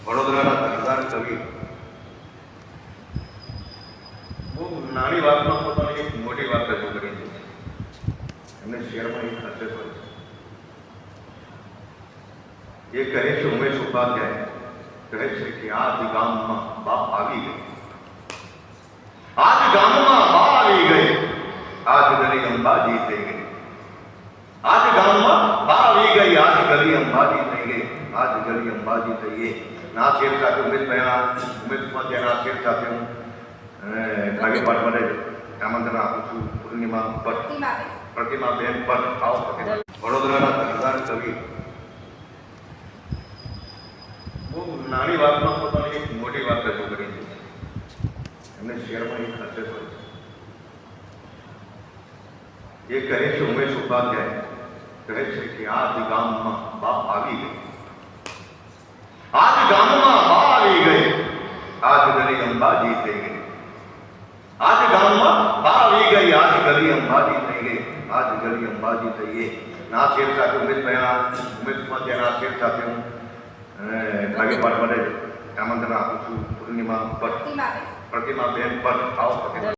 વડોદરાના દરદાર કવિ બહુ નાની વાતમાં પોતાની એક મોટી વાત રજૂ કરી છે. એમને શેરમાં એક ખાસિયત હોય છે. એ કહે છે, ઉમેશ ઉપાધ્યાય કહે છે કે આજ ગામમાં બા આવી ગઈ, આજ ગામમાં બા આવી ગઈ, આજ ગલી અંબાજી થઈ ગઈ, આજ ગામમાં બા આવી ગઈ, આજ ગલી અંબાજી થઈ ગઈ, આજ ગલી અંબાજી થઈ ગઈ. ના શેર સાથે ઉમેશ ઉપાધ્યાયના શેર સાથે હું કાવ્ય પાઠ માટે આમંત્રણ આપું છું. પૂર્ણિમા ભટ્ટ, પ્રતિમાબેન ભટ્ટ, આવો. વડોદરાના દરદાર કવિ બહુ નાની વાતમાં પોતાની એક મોટી વાત રજૂ કરી છે. એમને શેરમાં એક ખાસિયત હોય છે. એ કહે છે, ઉમેશ ઉપાધ્યાય કહે છે કે આજ ગામમાં બા આવી ગઈ, આજ ગામમાં બા આવી ગઈ, આજ ગલી અંબાજી થઈ ગઈ, આજ ગામમાં બા આવી ગઈ, આજ ગલી અંબાજી થઈ ગઈ, આજ ગલી અંબાજી થઈ ગઈ. ના શેર સાથે ઉમેશ ઉપાધ્યાયના શેર સાથે હું કાવ્ય પાઠ માટે આમંત્રણ આપું છું. પૂર્ણિમા ભટ્ટ, પ્રતિમાબેન ભટ્ટ, આવો.